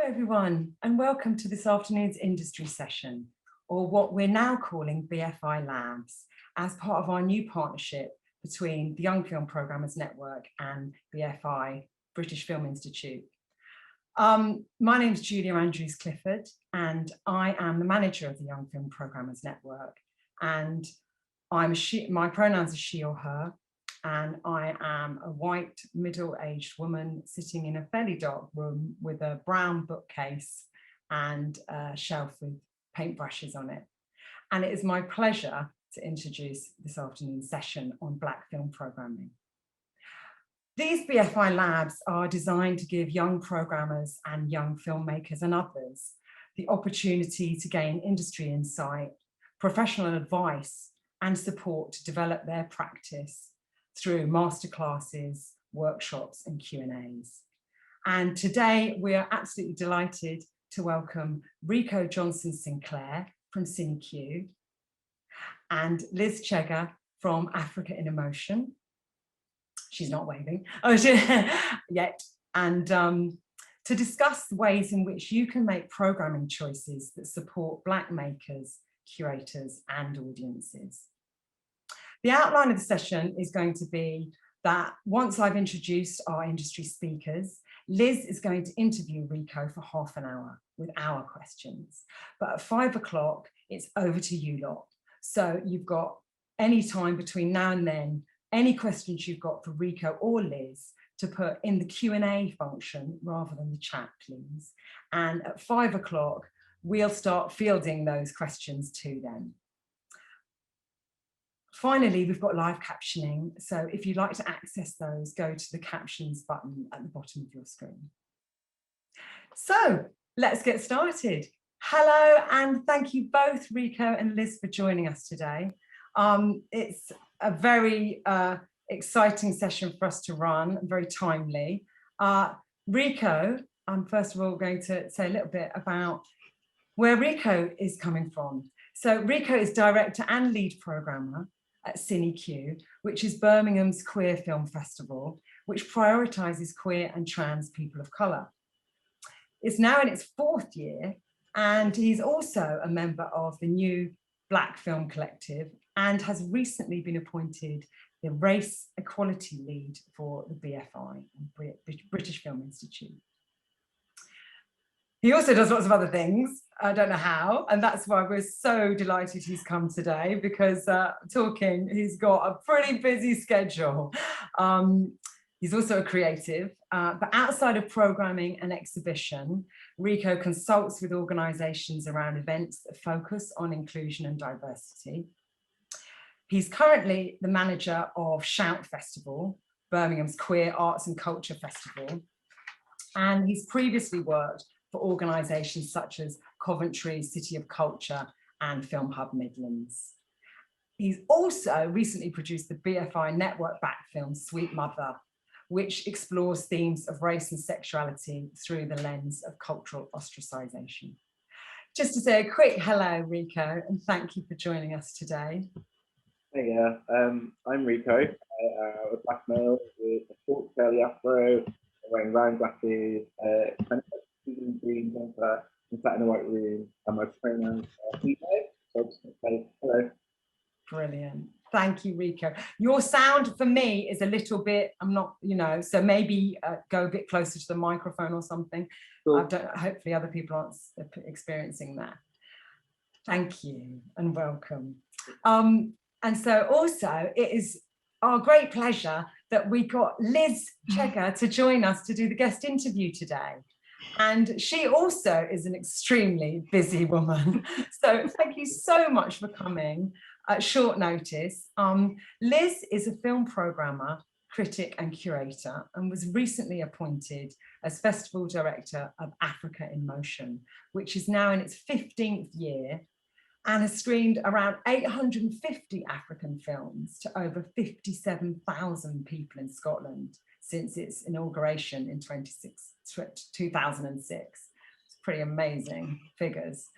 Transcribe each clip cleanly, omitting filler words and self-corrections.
Hello everyone, and welcome to this afternoon's industry session, or what we're now calling BFI Labs, as part of our new partnership between the Young Film Programmers Network and BFI, British Film Institute. My name is Julia Andrews Clifford, and I am the manager of the Young Film Programmers Network. And my pronouns are she or her, and I am a white middle-aged woman sitting in a fairly dark room with a brown bookcase and a shelf with paintbrushes on it. And it is my pleasure to introduce this afternoon's session on Black film programming. These BFI labs are designed to give young programmers and young filmmakers and others the opportunity to gain industry insight, professional advice, and support to develop their practice through masterclasses, workshops, and Q&As. And today we are absolutely delighted to welcome Rico Johnson-Sinclair from CineQ and Liz Chege from Africa in Emotion. She's not waving yet. And to discuss ways in which you can make programming choices that support Black makers, curators, and audiences. The outline of the session is going to be that once I've introduced our industry speakers, Liz is going to interview Rico for half an hour with our questions. But at 5 o'clock, it's over to you lot. So you've got any time between now and then, any questions you've got for Rico or Liz to put in the Q&A function rather than the chat, please. And at 5 o'clock, we'll start fielding those questions to them. Finally, we've got live captioning. So if you'd like to access those, go to the captions button at the bottom of your screen. So let's get started. Hello, and thank you both, Rico and Liz, for joining us today. It's a very exciting session for us to run, very timely. Rico, I'm first of all going to say a little bit about where Rico is coming from. So Rico is director and lead programmer at CineQ, which is Birmingham's queer film festival, which prioritises queer and trans people of colour. It's now in its 4th year, and he's also a member of the new Black Film Collective and has recently been appointed the Race Equality Lead for the BFI, British Film Institute. He also does lots of other things, I don't know how, and that's why we're so delighted he's come today, because he's got a pretty busy schedule. He's also a creative, but outside of programming and exhibition, Rico consults with organisations around events that focus on inclusion and diversity. He's currently the manager of Shout Festival, Birmingham's queer arts and culture festival, and he's previously worked for organisations such as Coventry City of Culture and Film Hub Midlands. He's also recently produced the BFI network-backed film Sweet Mother, which explores themes of race and sexuality through the lens of cultural ostracisation. Just to say a quick hello, Rico, and thank you for joining us today. Hey, I'm Rico, a black male with a short curly afro, wearing round glasses, green jumper, and sat in a white room, and my pronouns are he, so I'm just going to say hello. Brilliant. Thank you, Rico. Your sound for me is a little bit, I'm not, so maybe go a bit closer to the microphone or something. Cool. Hopefully other people aren't experiencing that. Thank you and welcome. And so also it is our great pleasure that we got Liz Chege to join us to do the guest interview today. And she also is an extremely busy woman. So thank you so much for coming at short notice. Liz is a film programmer, critic and curator, and was recently appointed as Festival Director of Africa in Motion, which is now in its 15th year and has screened around 850 African films to over 57,000 people in Scotland since its inauguration in 2006. It's pretty amazing figures.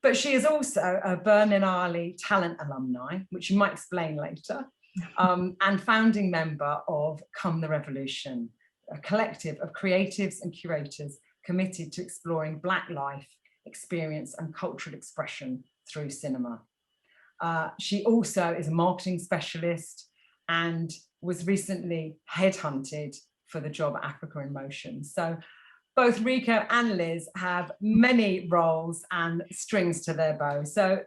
But she is also a Berlinale talent alumni, which you might explain later, and founding member of Come the Revolution, a collective of creatives and curators committed to exploring Black life, experience and cultural expression through cinema. She also is a marketing specialist and was recently headhunted for the job Africa in Motion. So both Rico and Liz have many roles and strings to their bow. So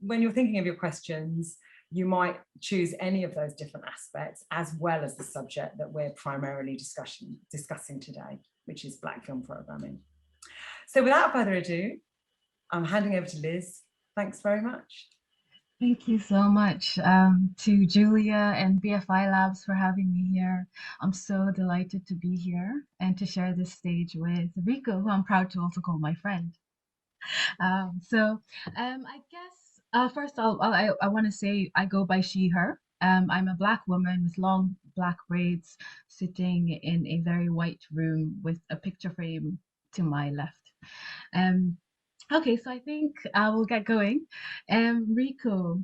when you're thinking of your questions, you might choose any of those different aspects, as well as the subject that we're primarily discussing today, which is Black film programming. So without further ado, I'm handing over to Liz. Thanks very much. Thank you so much to Julia and BFI Labs for having me here. I'm so delighted to be here and to share this stage with Rico, who I'm proud to also call my friend. I guess first I want to say I go by she, her. I'm a Black woman with long Black braids sitting in a very white room with a picture frame to my left. Okay, so I think we'll get going. Rico,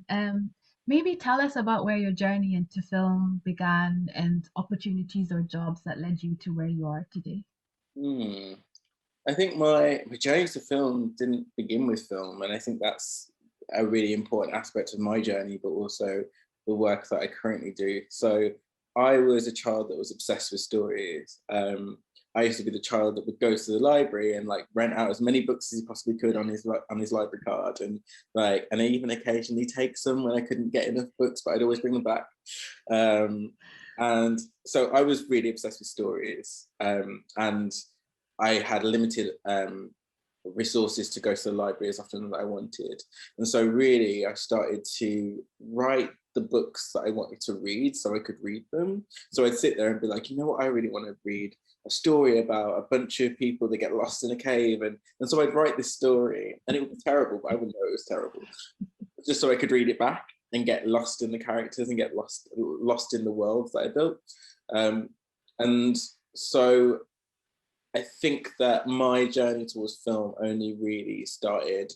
maybe tell us about where your journey into film began and opportunities or jobs that led you to where you are today. I think my journey to film didn't begin with film, and I think that's a really important aspect of my journey, but also the work that I currently do. So I was a child that was obsessed with stories. I used to be the child that would go to the library and like rent out as many books as he possibly could on his library card, and I even occasionally take some when I couldn't get enough books, but I'd always bring them back. And so I was really obsessed with stories, and I had limited resources to go to the library as often as I wanted. And so really I started to write the books that I wanted to read so I could read them. So I'd sit there and be like, you know what, I really want to read a story about a bunch of people that get lost in a cave. And so I'd write this story, and it was terrible, but I wouldn't know it was terrible. Just so I could read it back and get lost in the characters and get lost in the worlds that I built. And so I think that my journey towards film only really started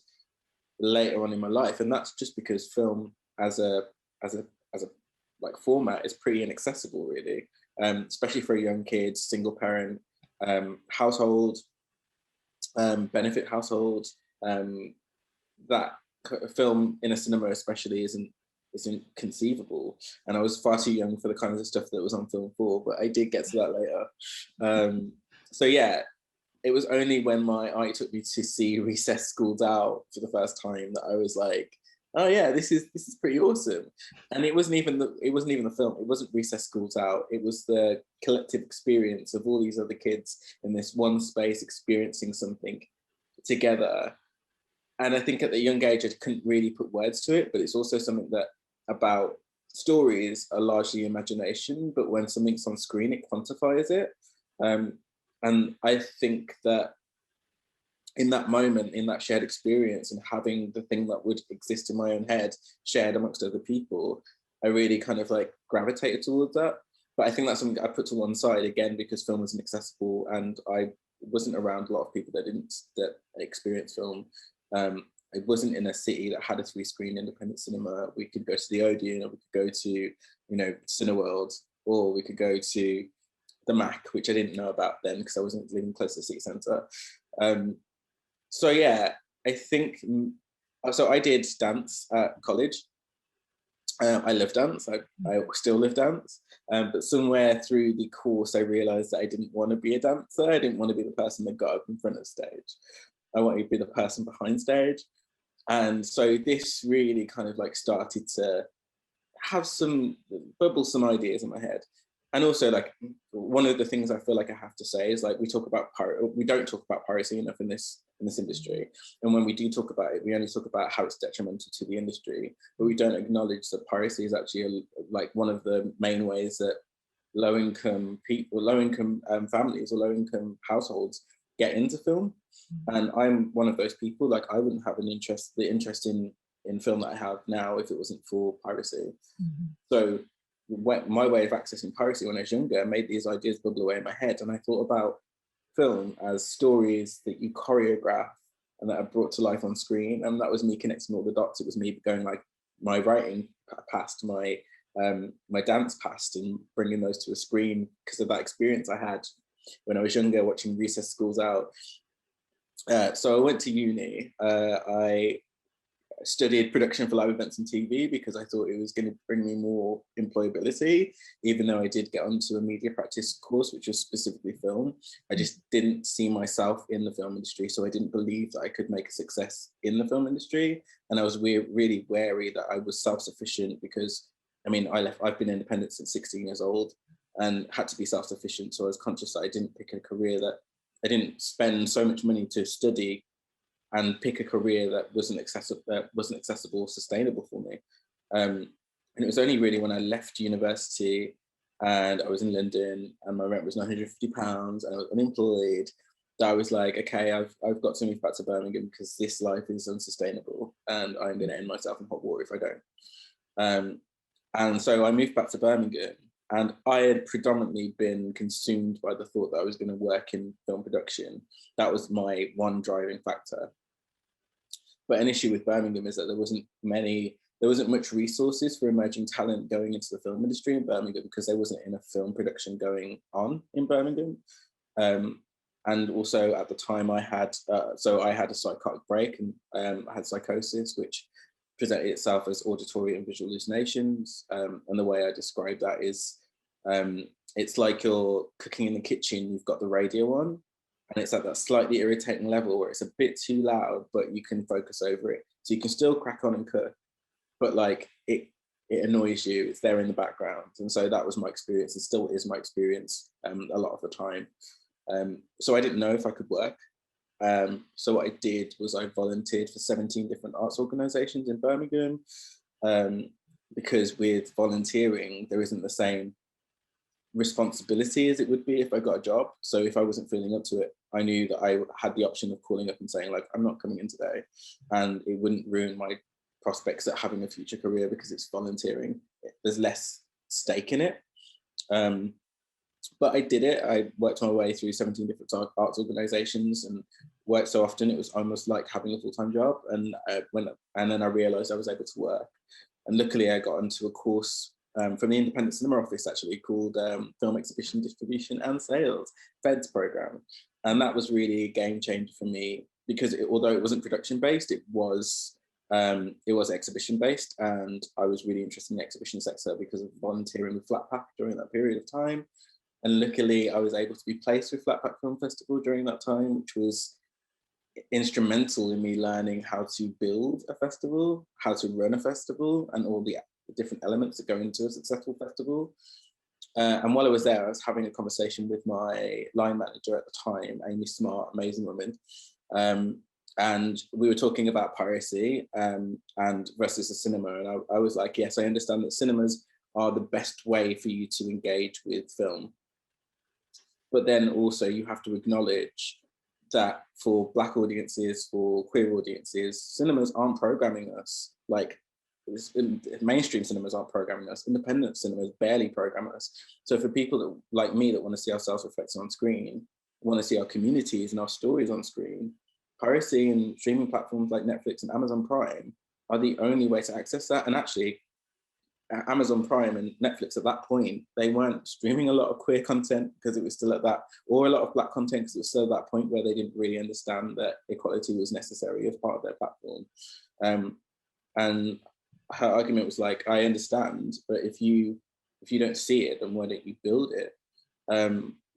later on in my life, and that's just because film as a like format is pretty inaccessible, really, especially for a young kid, single parent household, benefit household. That film in a cinema especially isn't conceivable, and I was far too young for the kinds of stuff that was on film for, but I did get to that later. So yeah, it was only when my auntie took me to see Recess Schooled Out for the first time that I was like, oh yeah, this is pretty awesome. And it wasn't even the film. It wasn't Recess Schooled Out. It was the collective experience of all these other kids in this one space experiencing something together. And I think at the young age I couldn't really put words to it, but it's also something that about stories are largely imagination, but when something's on screen, it quantifies it. And I think that in that moment, in that shared experience, and having the thing that would exist in my own head shared amongst other people, I really kind of like gravitated towards that. But I think that's something I put to one side again because film isn't accessible, and I wasn't around a lot of people that experienced film. I wasn't in a city that had a 3-screen independent cinema. We could go to the Odeon, or we could go to, you know, Cineworld, or we could go to the Mac, which I didn't know about then because I wasn't living close to the city centre. So yeah, I think, so I did dance at college. I love dance, I still love dance, but somewhere through the course I realised that I didn't want to be a dancer. I didn't want to be the person that got up in front of stage. I wanted to be the person behind stage. And so this really kind of like started to have bubble some ideas in my head. And also, like, one of the things I feel like I have to say is, like, we don't talk about piracy enough in this industry. And when we do talk about it, we only talk about how it's detrimental to the industry, but we don't acknowledge that piracy is actually like one of the main ways that low-income families or low-income households get into film. And I'm one of those people. Like, I wouldn't have the interest in film that I have now if it wasn't for piracy. So my way of accessing piracy when I was younger made these ideas bubble away in my head, and I thought about film as stories that you choreograph and that are brought to life on screen, and that was me connecting all the dots. It was me going like my writing past, my dance past, and bringing those to a screen because of that experience I had when I was younger, watching Recess Schools Out. So I went to uni. I studied production for live events and TV because I thought it was going to bring me more employability, even though I did get onto a media practice course, which was specifically film. I just didn't see myself in the film industry, so I didn't believe that I could make a success in the film industry. And I was really wary that I was self-sufficient because, I mean, I've been independent since 16 years old and had to be self-sufficient. So I was conscious that I didn't pick a career that I didn't spend so much money to study and pick a career that wasn't accessible or sustainable for me. And it was only really when I left university and I was in London and my rent was £950 and I was unemployed that I was like, okay, I've got to move back to Birmingham because this life is unsustainable and I'm going to end myself in hot water if I don't. And so I moved back to Birmingham, and I had predominantly been consumed by the thought that I was going to work in film production. That was my one driving factor. But an issue with Birmingham is that there wasn't much resources for emerging talent going into the film industry in Birmingham because there wasn't enough film production going on in Birmingham. And also at the time I had a psychotic break and I had psychosis, which presented itself as auditory and visual hallucinations. And the way I describe that is, it's like you're cooking in the kitchen, you've got the radio on, and it's at that slightly irritating level where it's a bit too loud, but you can focus over it. So you can still crack on and cook, but like it annoys you, it's there in the background. And so that was my experience, and still is my experience a lot of the time. So I didn't know if I could work. So what I did was I volunteered for 17 different arts organisations in Birmingham, because with volunteering, there isn't the same responsibility as it would be if I got a job. So if I wasn't feeling up to it, I knew that I had the option of calling up and saying, like, I'm not coming in today, and it wouldn't ruin my prospects at having a future career because it's volunteering. There's less stake in it. But I did it. I worked my way through 17 different arts organisations and worked so often it was almost like having a full-time job. And then I realised I was able to work. And luckily I got into a course from the Independent Cinema Office actually called Film Exhibition Distribution and Sales, FEDS programme. And that was really a game changer for me because although it wasn't production based, it was exhibition based. And I was really interested in the exhibition sector because of volunteering with Flatpack during that period of time. And luckily, I was able to be placed with Flatpack Film Festival during that time, which was instrumental in me learning how to build a festival, how to run a festival, and all the different elements that go into a successful festival. And while I was there, I was having a conversation with my line manager at the time, Amy Smart, amazing woman. And we were talking about piracy and versus the cinema. And I was like, yes, I understand that cinemas are the best way for you to engage with film. But then also you have to acknowledge that for Black audiences, for queer audiences, cinemas aren't programming us. Like mainstream cinemas aren't programming us. Independent cinemas barely program us. So for people that, like me, that want to see ourselves reflected on screen, want to see our communities and our stories on screen, piracy and streaming platforms like Netflix and Amazon Prime are the only way to access that. And actually, Amazon Prime and Netflix at that point, they weren't streaming a lot of queer content because it was still at that, or a lot of Black content because it was still at that point where they didn't really understand that equality was necessary as part of their platform. And her argument was like, I understand, but if you don't see it, then why don't you build it?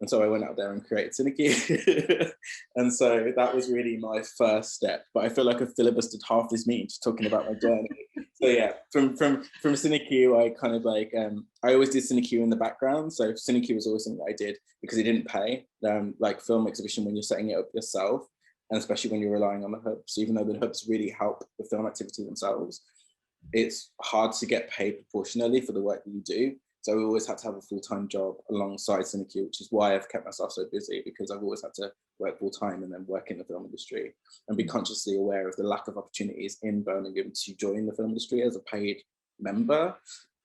And so I went out there and created CineQ. And so that was really my first step. But I feel like I've filibustered half this meeting just talking about my journey. So yeah, from CineQ, I kind of like, I always did CineQ in the background. So CineQ was always something that I did because it didn't pay. Like film exhibition, when you're setting it up yourself, and especially when you're relying on the hubs, even though the hubs really help the film activity themselves, it's hard to get paid proportionally for the work that you do. So we always had to have a full-time job alongside CineQ, which is why I've kept myself so busy, because I've always had to work full-time and then work in the film industry and be consciously aware of the lack of opportunities in Birmingham to join the film industry as a paid member.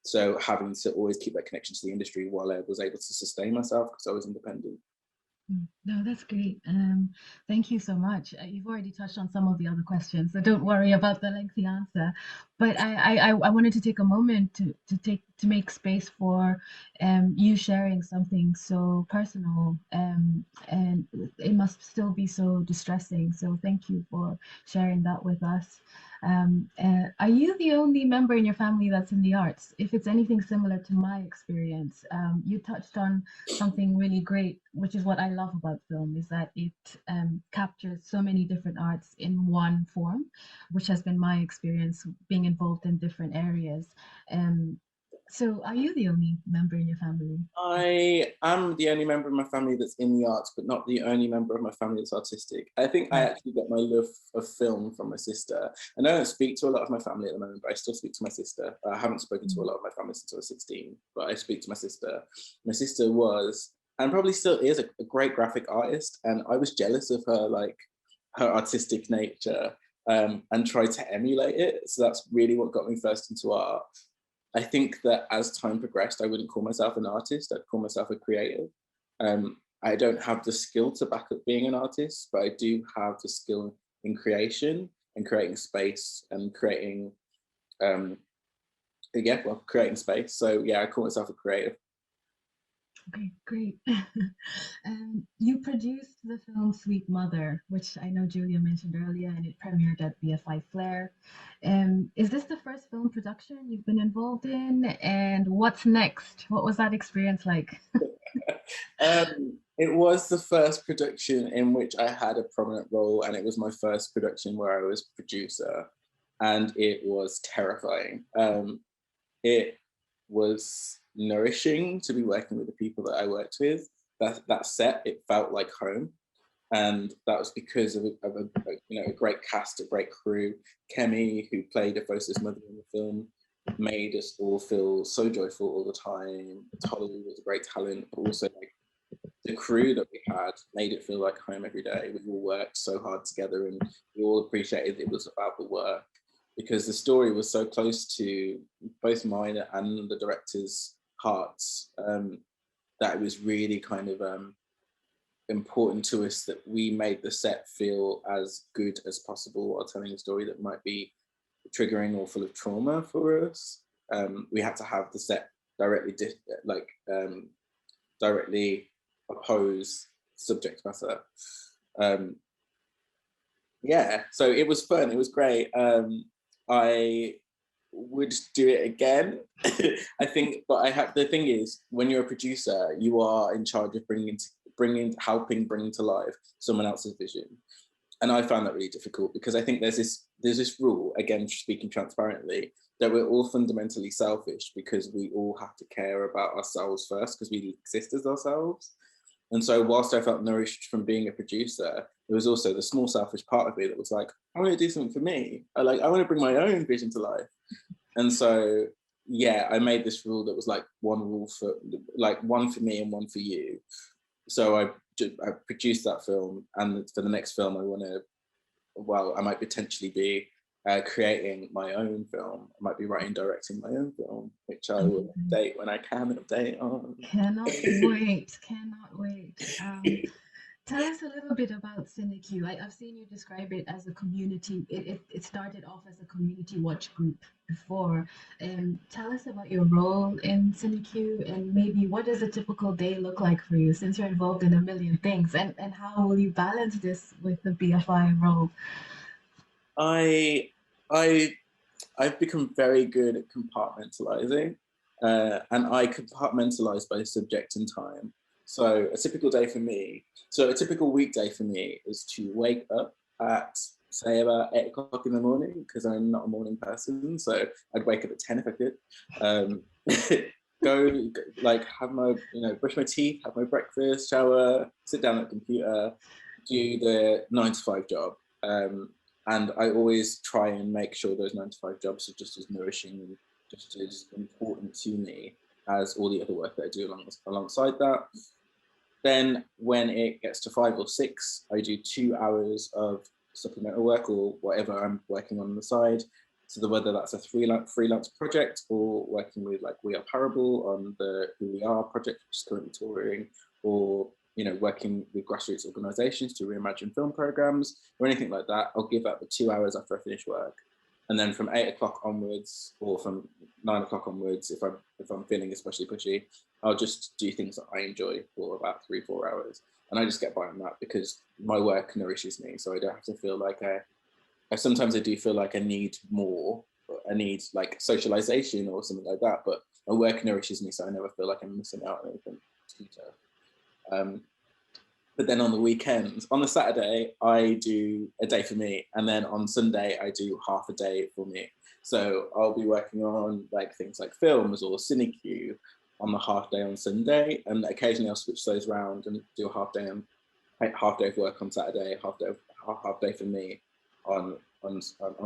So having to always keep that connection to the industry while I was able to sustain myself because I was independent. No, that's great. Thank you so much. You've already touched on some of the other questions, so don't worry about the lengthy answer. But I wanted to take a moment to make space for you sharing something so personal, and it must still be so distressing. So thank you for sharing that with us. Are you the only member in your family that's in the arts? If it's anything similar to my experience, you touched on something really great, which is what I love about film, is that it captures so many different arts in one form, which has been my experience being involved in different areas. Um, so are you the only member in your family? I am the only member of my family that's in the arts, but not the only member of my family that's artistic. I think I Right. actually get my love of film from my sister. And I don't speak to a lot of my family at the moment, but I still speak to my sister. I haven't spoken to a lot of my family since I was 16, but I speak to my sister. My sister was, and probably still is, a great graphic artist. And I was jealous of her, like, her artistic nature, and tried to emulate it. So that's really what got me first into art. I think that as time progressed, I wouldn't call myself an artist, I'd call myself a creative. I don't have the skill to back up being an artist, but I do have the skill in creation and creating space and creating, creating space. So yeah, I call myself a creative. Okay, great. You produced the film Sweet Mother, which I know Julia mentioned earlier, and it premiered at BFI Flair. Is this the first film production you've been involved in? And what's next? What was that experience like? It was the first production in which I had a prominent role, and it was my first production where I was producer, and it was terrifying. It was nourishing to be working with the people that I worked with. That set, it felt like home, and that was because of a great cast, a great crew. Kemi, who played Ophosa's mother in the film, made us all feel so joyful all the time. Tolu was a great talent, but also like the crew that we had made it feel like home every day. We all worked so hard together, and we all appreciated it was about the work, because the story was so close to both mine and the director's hearts, that it was really kind of important to us that we made the set feel as good as possible while telling a story that might be triggering or full of trauma for us. We had to have the set directly oppose subject matter. Yeah, so it was fun. It was great. I would do it again. I think, but the thing is, when you're a producer, you are in charge of helping bring to life someone else's vision. And I found that really difficult, because I think there's this rule, again, speaking transparently, that we're all fundamentally selfish because we all have to care about ourselves first, because we exist as ourselves. And so whilst I felt nourished from being a producer, there was also the small selfish part of me that was like, I want to do something for me. I want to bring my own vision to life. And so, yeah, I made this rule that was like one for me and one for you. So I produced that film, and for the next film, I might potentially be creating my own film. I might be writing, directing my own film, which I will update when I can update on. Cannot wait, cannot wait. Tell us a little bit about CineQ. I've seen you describe it as a community. It started off as a community watch group before. Tell us about your role in CineQ, and maybe what does a typical day look like for you, since you're involved in a million things, and how will you balance this with the BFI role? I've become very good at compartmentalizing, and I compartmentalize by subject and time. So a typical weekday for me is to wake up at, say, about 8 o'clock in the morning, because I'm not a morning person. So I'd wake up at 10 if I could. Go have my, brush my teeth, have my breakfast, shower, sit down at the computer, do the 9 to 5 job. And I always try and make sure those 9 to 5 jobs are just as nourishing and just as important to me as all the other work that I do alongside that. Then when it gets to 5 or 6, I do 2 hours of supplemental work or whatever I'm working on the side. So whether that's a freelance project, or working with We Are Parable on the Who We Are project, which is currently touring, or you know, working with grassroots organisations to reimagine film programmes or anything like that, I'll give that the 2 hours after I finish work. And then from 8 o'clock onwards, or from 9 o'clock onwards, if I'm feeling especially pushy, I'll just do things that I enjoy for about 3-4 hours. And I just get by on that because my work nourishes me. So I don't have to feel like sometimes I do feel like I need more. I need like socialization or something like that, but my work nourishes me, so I never feel like I'm missing out on anything. But then on the weekends, on the Saturday, I do a day for me, and then on Sunday, I do half a day for me. So I'll be working on like things like films or CineQ on the half day on Sunday, and occasionally I'll switch those around and do a half day of work on Saturday, half day for me on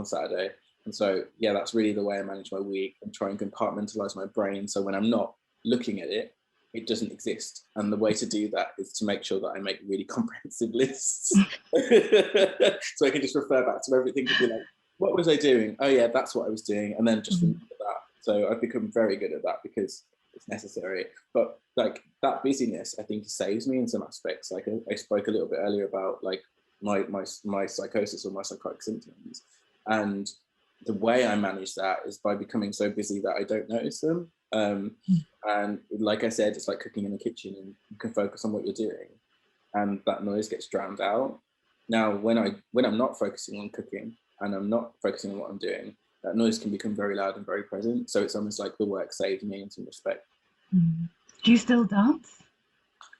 Saturday. And so, yeah, that's really the way I manage my week and try and compartmentalize my brain. So when I'm not looking at it, it doesn't exist. And the way to do that is to make sure that I make really comprehensive lists. So I can just refer back to everything and be like, what was I doing? Oh yeah, that's what I was doing. And then just remember that. So I've become very good at that because it's necessary. But like that busyness, I think saves me in some aspects. Like I spoke a little bit earlier about like my psychosis or my psychotic symptoms. And the way I manage that is by becoming so busy that I don't notice them. And like I said, it's like cooking in the kitchen, and you can focus on what you're doing and that noise gets drowned out. Now, when I'm not focusing on cooking and I'm not focusing on what I'm doing, that noise can become very loud and very present. So it's almost like the work saved me in some respect. Do you still dance?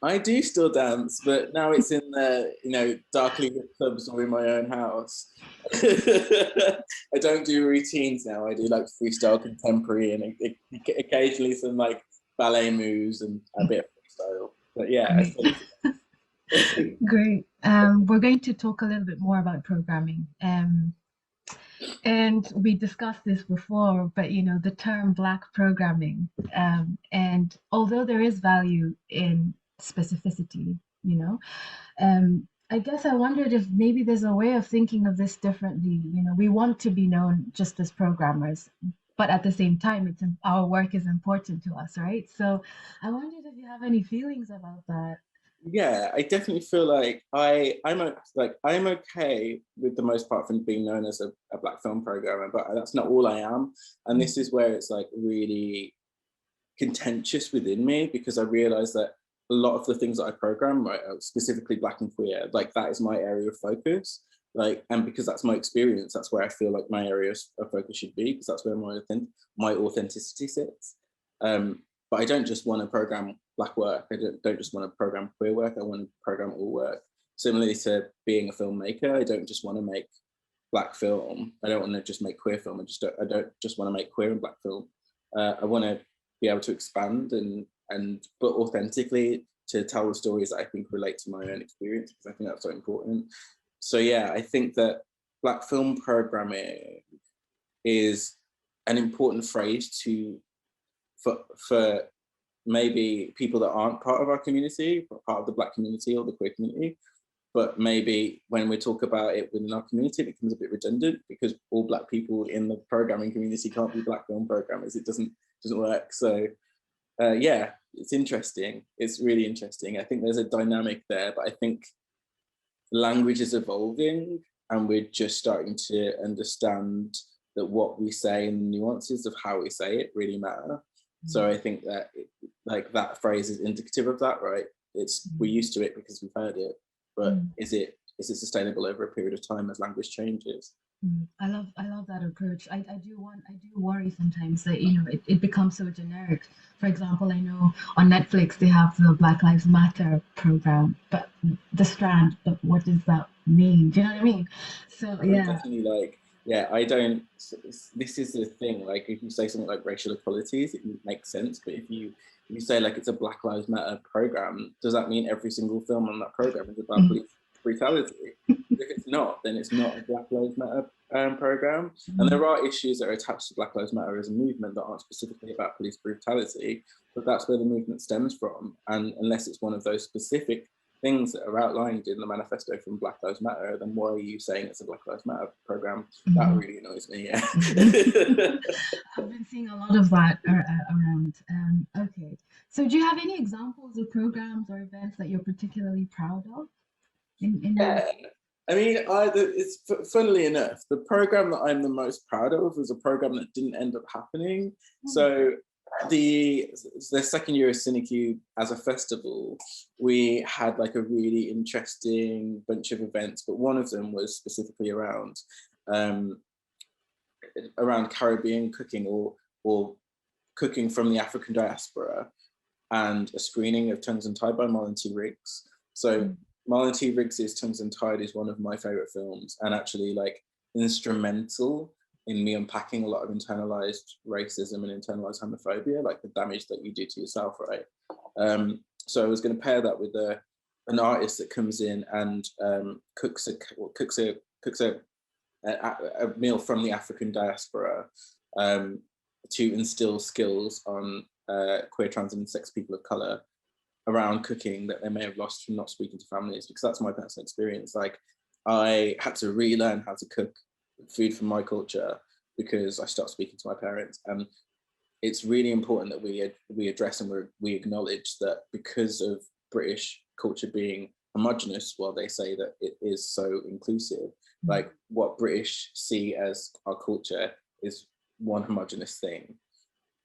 I do still dance, but now it's in the, you know, darkly lit clubs or in my own house. I don't do routines now. I do like freestyle contemporary and occasionally some like ballet moves and a bit of freestyle. But yeah. Great. We're going to talk a little bit more about programming. And we discussed this before, but you know, the term Black programming, and although there is value in specificity, you know, I guess I wondered if maybe there's a way of thinking of this differently. You know, we want to be known just as programmers, but at the same time, our work is important to us, right? So I wondered if you have any feelings about that. Yeah, I definitely feel like I'm okay with the most part from being known as a Black film programmer, but that's not all I am. And this is where it's like really contentious within me, because I realize that a lot of the things that I program, right, specifically Black and queer, like that is my area of focus. Like, and because that's my experience, that's where I feel like my area of focus should be, because that's where my authenticity sits. But I don't just want to program Black work. I don't just want to program queer work. I want to program all work. Similarly to being a filmmaker, I don't just want to make Black film. I don't want to just make queer film. I don't just want to make queer and Black film. I want to be able to expand but authentically to tell the stories that I think relate to my own experience, because I think that's so important. So yeah, I think that Black film programming is an important phrase for maybe people that aren't part of our community, part of the Black community or the queer community. But maybe when we talk about it within our community, it becomes a bit redundant, because all Black people in the programming community can't be Black film programmers. It doesn't work. So yeah, it's interesting. It's really interesting. I think there's a dynamic there, but I think language is evolving and we're just starting to understand that what we say and the nuances of how we say it really matter. So I think that like that phrase is indicative of that, right? We're used to it because we've heard it, but is it sustainable over a period of time as language changes? I love that approach. I do worry sometimes that, you know, it becomes so generic. For example, I know on Netflix they have the Black Lives Matter program, but the strand, but what does that mean? Do you know what I mean? So yeah. Definitely, like, yeah, I don't, this is the thing, like if you say something like racial equalities, it makes sense, but if you say like it's a Black Lives Matter program, does that mean every single film on that program is about police brutality? If it's not, then it's not a Black Lives Matter program. And there are issues that are attached to Black Lives Matter as a movement that aren't specifically about police brutality, but that's where the movement stems from. And unless it's one of those specific things that are outlined in the manifesto from Black Lives Matter, then why are you saying it's a Black Lives Matter program? That really annoys me, yeah. I've been seeing a lot of that around. Okay, so do you have any examples of programs or events that you're particularly proud of? Yeah, I mean, it's funnily enough, the program that I'm the most proud of was a program that didn't end up happening. So the second year of CineQ as a festival, we had like a really interesting bunch of events, but one of them was specifically around Caribbean cooking or cooking from the African diaspora, and a screening of Tongues Untied by Marlon T. Riggs. So Marlon T. Riggs' Tongues Untied is one of my favorite films, and actually like instrumental in me unpacking a lot of internalized racism and internalized homophobia, like the damage that you do to yourself, right? So I was going to pair that with an artist that comes in and cooks a meal from the African diaspora to instill skills on queer, trans, and intersex people of color around cooking that they may have lost from not speaking to families, because that's my personal experience. Like, I had to relearn how to cook food from my culture because I stopped speaking to my parents. And it's really important that we address and we acknowledge that because of British culture being homogenous, while they say that it is so inclusive, like what British see as our culture is one homogenous thing.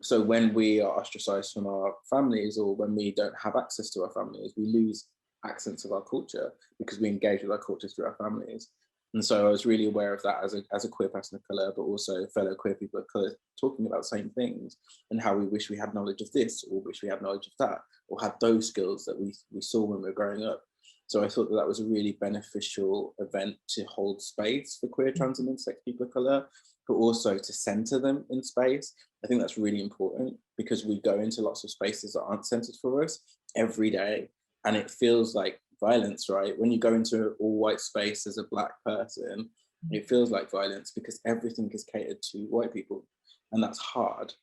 So when we are ostracized from our families, or when we don't have access to our families, we lose accents of our culture because we engage with our culture through our families. And so I was really aware of that as a queer person of colour, but also fellow queer people of colour, talking about the same things and how we wish we had knowledge of this, or wish we had knowledge of that, or had those skills that we saw when we were growing up. So I thought that was a really beneficial event to hold space for queer, trans, and intersex people of colour, but also to centre them in space. I think that's really important because we go into lots of spaces that aren't centred for us every day, and it feels like violence, right? When you go into an all-white space as a Black person, it feels like violence because everything is catered to white people, and that's hard.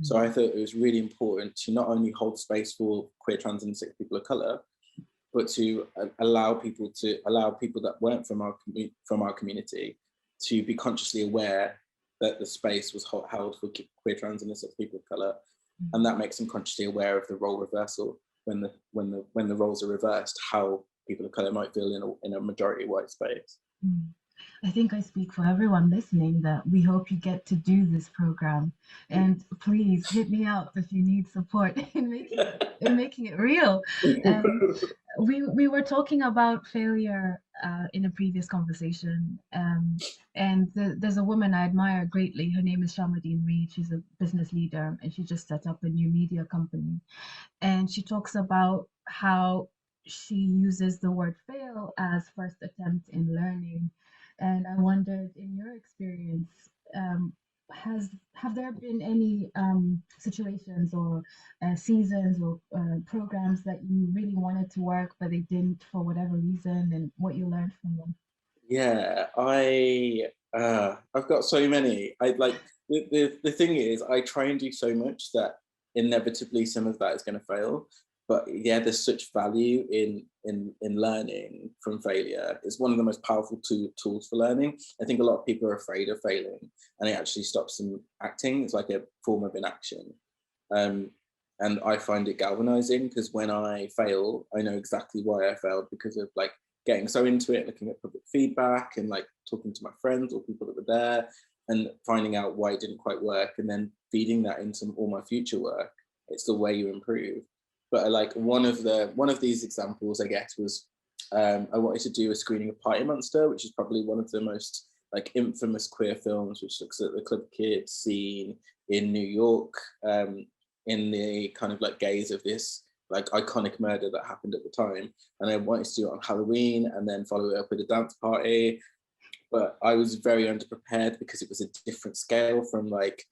So I thought it was really important to not only hold space for queer, trans, and intersex people of colour, but to allow people that weren't from our community to be consciously aware that the space was held for queer, trans, and intersex people of colour, and that makes them consciously aware of the role reversal when the roles are reversed, how people of colour might feel in a majority white space. I think I speak for everyone listening that we hope you get to do this program, and please hit me up if you need support in making it real. We were talking about failure in a previous conversation, and there's a woman I admire greatly. Her name is Shamadine Reed. She's a business leader, and she just set up a new media company. And she talks about how she uses the word fail as first attempt in learning. And I wondered, in your experience, have there been any situations or seasons or programs that you really wanted to work but they didn't for whatever reason, and what you learned from them? Yeah, I've got so many. I like the thing is, I try and do so much that inevitably some of that is going to fail. But yeah, there's such value in learning from failure. It's one of the most powerful tools for learning. I think a lot of people are afraid of failing, and it actually stops them acting. It's like a form of inaction. And I find it galvanizing because when I fail, I know exactly why I failed, because of like getting so into it, looking at public feedback and like talking to my friends or people that were there and finding out why it didn't quite work, and then feeding that into all my future work. It's the way you improve. But like one of these examples, I guess, was I wanted to do a screening of Party Monster, which is probably one of the most like infamous queer films, which looks at the club kids scene in New York, in the kind of like gaze of this like iconic murder that happened at the time. And I wanted to do it on Halloween and then follow it up with a dance party. But I was very underprepared because it was a different scale from like,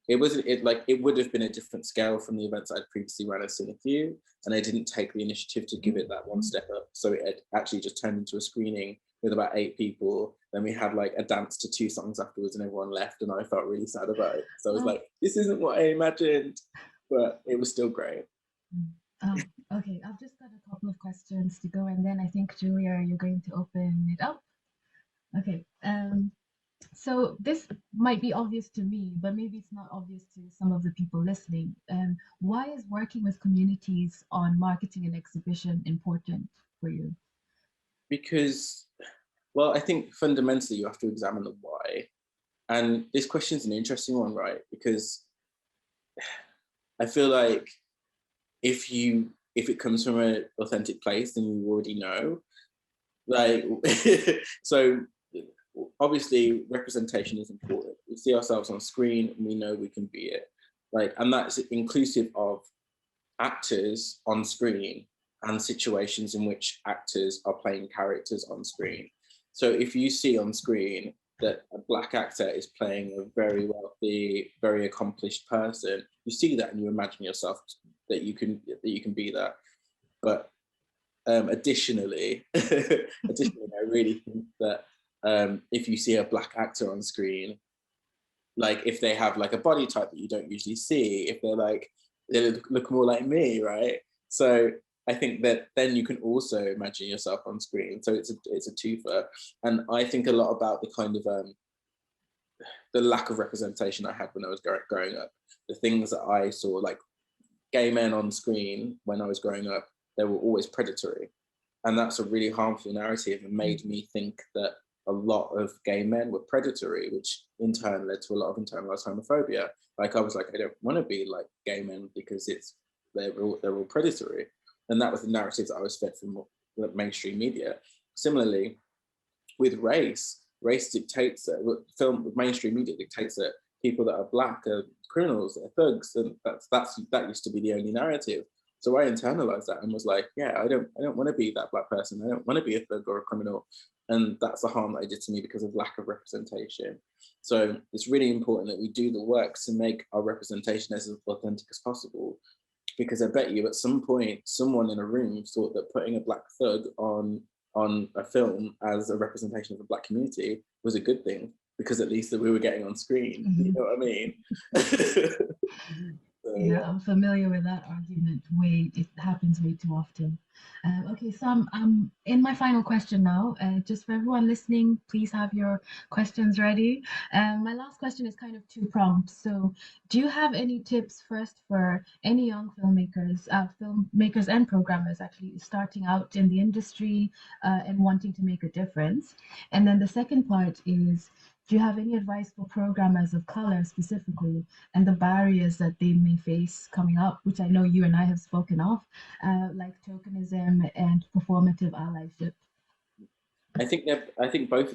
it would have been a different scale from the events I'd previously run at CineQ, and I didn't take the initiative to give it that one step up. So it had actually just turned into a screening with about 8 people. Then we had like a dance to 2 songs afterwards and everyone left, and I felt really sad about it. So I was like, this isn't what I imagined, but it was still great. Okay, I've just got a couple of questions to go, and then I think, Julia, you're going to open it up. Okay. So this might be obvious to me, but maybe it's not obvious to some of the people listening. Why is working with communities on marketing and exhibition important for you? Because, well, I think fundamentally you have to examine the why. And this question is an interesting one, right? Because I feel like if it comes from an authentic place, then you already know. Like, so obviously representation is important. We see ourselves on screen and we know we can be it. Like, and that's inclusive of actors on screen and situations in which actors are playing characters on screen. So if you see on screen that a Black actor is playing a very wealthy, very accomplished person, you see that and you imagine yourself that you can be that. But additionally, I really think that if you see a Black actor on screen, like if they have like a body type that you don't usually see, if they look more like me, right? So I think that then you can also imagine yourself on screen. So it's a twofer. And I think a lot about the kind of the lack of representation I had when I was growing up. The things that I saw, like gay men on screen when I was growing up, they were always predatory. And that's a really harmful narrative and made me think that a lot of gay men were predatory, which in turn led to a lot of internalized homophobia. Like I was like, I don't want to be like gay men because they're all predatory. And that was the narrative that I was fed from mainstream media. Similarly, with race dictates that mainstream media dictates that people that are Black are criminals, they're thugs, and that used to be the only narrative. So I internalized that and was like, yeah, I don't want to be that Black person. I don't want to be a thug or a criminal. And that's the harm that I did to me because of lack of representation. So it's really important that we do the work to make our representation as authentic as possible. Because I bet you at some point, someone in a room thought that putting a Black thug on a film as a representation of the Black community was a good thing, because at least that we were getting on screen. Mm-hmm. You know what I mean? So, yeah, I'm familiar with that argument. It happens way too often. Okay, so I'm in my final question now. Just for everyone listening, please have your questions ready. My last question is kind of two-pronged. So, do you have any tips first for any young filmmakers and programmers actually starting out in the industry and wanting to make a difference? And then the second part is, do you have any advice for programmers of color specifically and the barriers that they may face coming up, which I know you and I have spoken of, like tokenism and performative allyship? I think both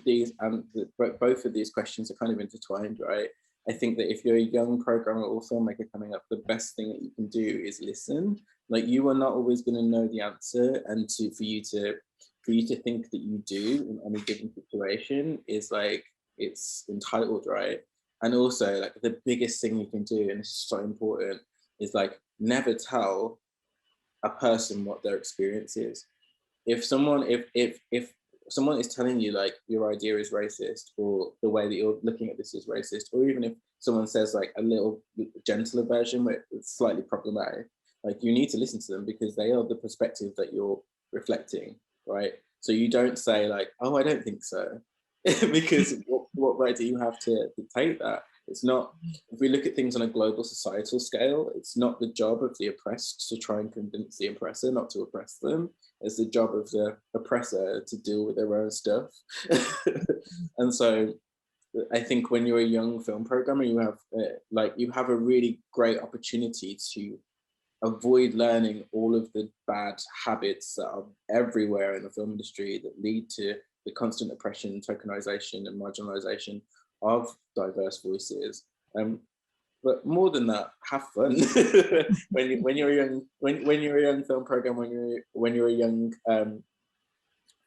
of these questions are kind of intertwined, right? I think that if you're a young programmer or filmmaker coming up, the best thing that you can do is listen. Like, you are not always going to know the answer, and for you to think that you do in any given situation is like, it's entitled, right? And also, like, the biggest thing you can do, and this is so important, is like never tell a person what their experience is. If someone is telling you like your idea is racist, or the way that you're looking at this is racist, or even if someone says like a little gentler version where it's slightly problematic, like, you need to listen to them, because they are the perspective that you're reflecting, right? So you don't say like, oh, I don't think so, because what right do you have to dictate that? It's not. If we look at things on a global societal scale, it's not the job of the oppressed to try and convince the oppressor not to oppress them. It's the job of the oppressor to deal with their own stuff. And so I think when you're a young film programmer, you have a really great opportunity to avoid learning all of the bad habits that are everywhere in the film industry that lead to the constant oppression, tokenization, and marginalization of diverse voices. But more than that, have fun. when you're a young film programmer, when you're a young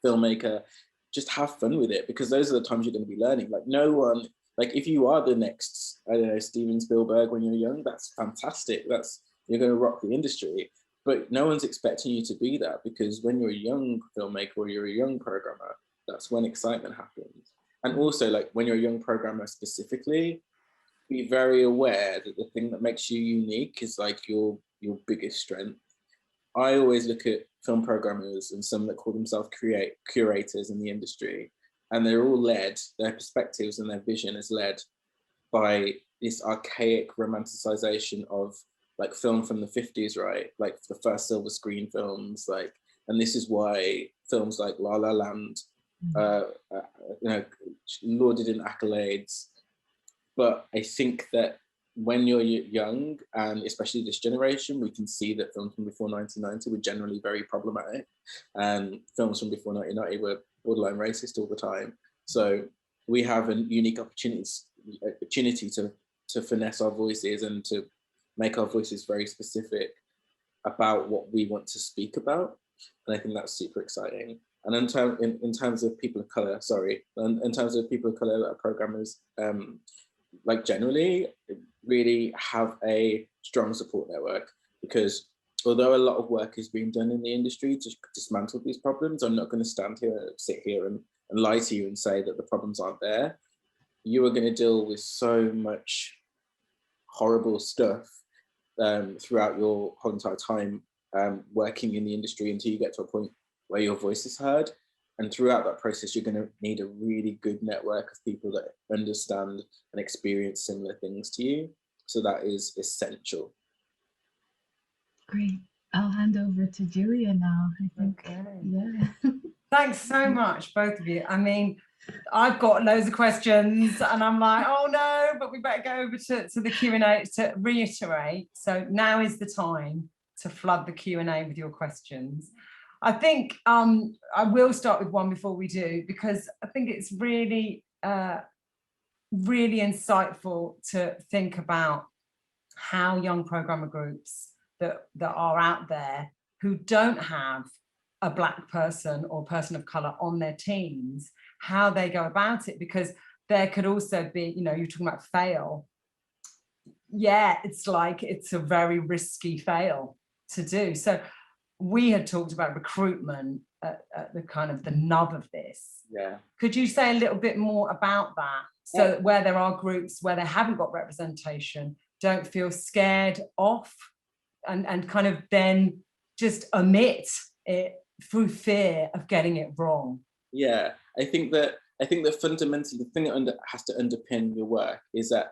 filmmaker, just have fun with it, because those are the times you're going to be learning. Like, no one, like, if you are the next, I don't know, Steven Spielberg when you're young, that's fantastic. You're going to rock the industry. But no one's expecting you to be that, because when you're a young filmmaker or you're a young programmer, that's when excitement happens. And also, like, when you're a young programmer specifically, be very aware that the thing that makes you unique is like your biggest strength. I always look at film programmers and some that call themselves curators in the industry, and they're all led, their perspectives and their vision is led by this archaic romanticization of like film from the 50s, right? Like the first silver screen films, like, and this is why films like La La Land, you know, lauded in accolades. But I think that when you're young, and especially this generation, we can see that films from before 1990 were generally very problematic, and films from before 1990 were borderline racist all the time. So we have a unique opportunity to finesse our voices and to make our voices very specific about what we want to speak about. And I think that's super exciting. And in terms of people of color, in terms of people of color that are programmers, like generally really have a strong support network, because although a lot of work is being done in the industry to dismantle these problems, I'm not going to sit here and lie to you and say that the problems aren't there. You are going to deal with so much horrible stuff throughout your whole entire time working in the industry until you get to a point where your voice is heard. And throughout that process, you're going to need a really good network of people that understand and experience similar things to you. So that is essential. Great. I'll hand over to Julia now, I think. Okay. Yeah. Thanks so much, both of you. I mean, I've got loads of questions and I'm like, oh no, but we better go over to the Q&A to reiterate. So now is the time to flood the Q&A with your questions. I think I will start with one before we do, because I think it's really, really insightful to think about how young programmer groups that are out there who don't have a Black person or person of color on their teams, how they go about it, because there could also be, you know, you're talking about fail. Yeah, it's like, it's a very risky fail to do. So we had talked about recruitment at the kind of the nub of this. Yeah. Could you say a little bit more about that? So that where there are groups where they haven't got representation, don't feel scared off and kind of then just omit it through fear of getting it wrong. Yeah, I think that fundamentally the thing that has to underpin your work is that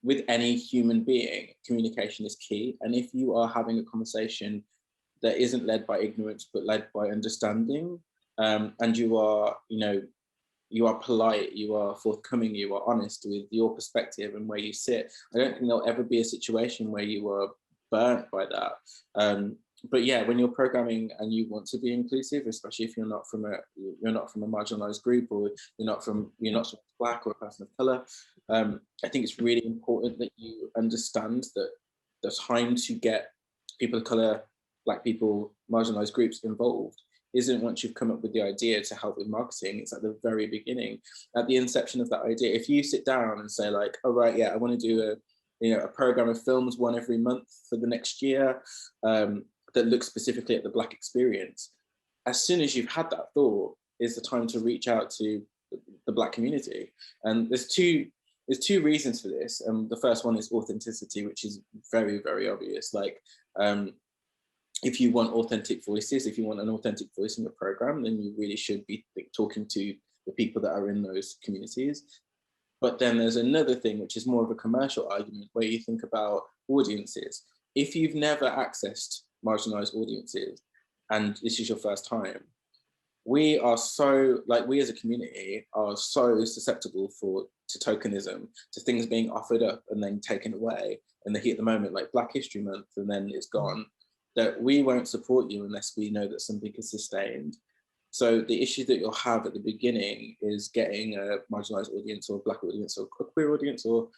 with any human being, communication is key. And if you are having a conversation that isn't led by ignorance but led by understanding, and you are polite, you are forthcoming, you are honest with your perspective and where you sit, I don't think there'll ever be a situation where you are burnt by that. But yeah, when you're programming and you want to be inclusive, especially if you're not from a marginalized group, or you're not Black or a person of color, I think it's really important that you understand that the time to get people of color, Black people, marginalized groups involved isn't once you've come up with the idea to help with marketing. It's at the very beginning, at the inception of that idea. If you sit down and say like, oh right, yeah, I want to do a program of films, one every month for the next year, that looks specifically at the Black experience, as soon as you've had that thought is the time to reach out to the Black community. And there's two reasons for this. The first one is authenticity, which is very, very obvious. Like, if you want authentic voices, if you want an authentic voice in your program, then you really should be talking to the people that are in those communities. But then there's another thing, which is more of a commercial argument, where you think about audiences. If you've never accessed marginalized audiences and this is your first time, we as a community are so susceptible to tokenism, to things being offered up and then taken away in the heat of the moment, like Black History Month, and then it's gone, that we won't support you unless we know that something is sustained. So the issue that you'll have at the beginning is getting a marginalized audience or Black audience or a queer audience or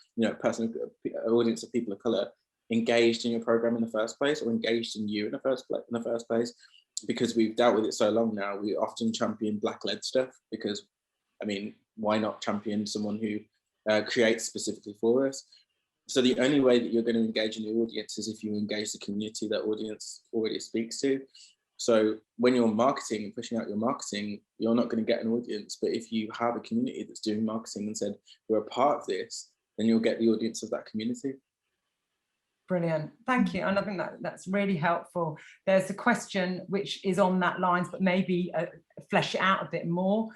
audience of people of color engaged in your program in the first place, or engaged in you in the first place, because we've dealt with it so long now. We often champion Black-led stuff because, I mean, why not champion someone who creates specifically for us? So the only way that you're going to engage in the audience is if you engage the community that audience already speaks to. So when you're marketing and pushing out your marketing, you're not going to get an audience. But if you have a community that's doing marketing and said, we're a part of this, then you'll get the audience of that community. Brilliant, thank you. And I think that's really helpful. There's a question which is on that lines, but maybe flesh it out a bit more.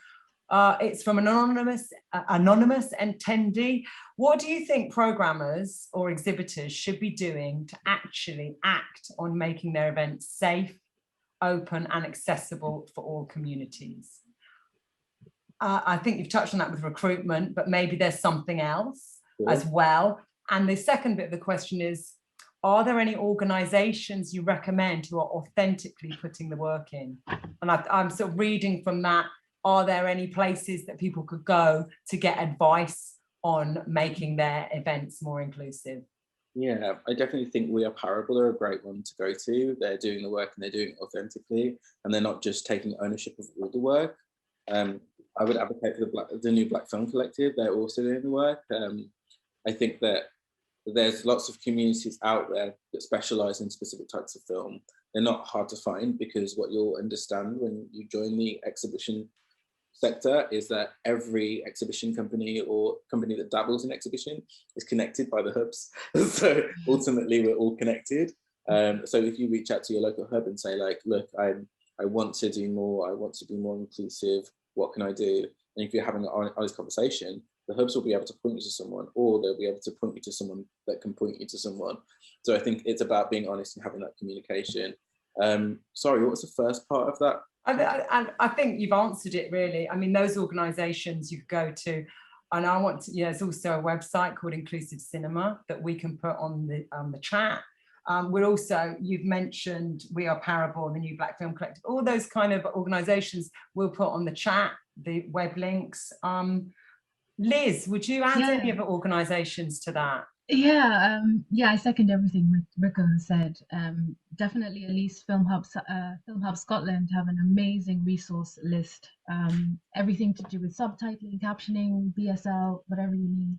It's from an anonymous attendee. What do you think programmers or exhibitors should be doing to actually act on making their events safe, open and accessible for all communities? I think you've touched on that with recruitment, but maybe there's something else as well. And the second bit of the question is, are there any organisations you recommend who are authentically putting the work in? And I'm sort of reading from that, are there any places that people could go to get advice on making their events more inclusive? Yeah, I definitely think We Are Parable are a great one to go to. They're doing the work and they're doing it authentically, and they're not just taking ownership of all the work. I would advocate for the new Black Film Collective. They're also doing the work. I think that there's lots of communities out there that specialise in specific types of film. They're not hard to find, because what you'll understand when you join the exhibition sector is that every exhibition company or company that dabbles in exhibition is connected by the hubs. So ultimately we're all connected. So if you reach out to your local hub and say like, look, I want to do more, I want to be more inclusive, what can I do? And if you're having an honest conversation, the hubs will be able to point you to someone, or they'll be able to point you to someone that can point you to someone. So I think it's about being honest and having that communication. Sorry, what was the first part of that? I think you've answered it really. I mean, those organisations you go to, and I want to, there's also a website called Inclusive Cinema that we can put on the chat. We're also, you've mentioned We Are Parable, the new Black Film Collective, all those kind of organisations we'll put on the chat, the web links. Liz, would you add any other organisations to that? Yeah, I second everything Rico has said. Definitely, at least Film Hub Scotland have an amazing resource list. Everything to do with subtitling, captioning, BSL, whatever you need.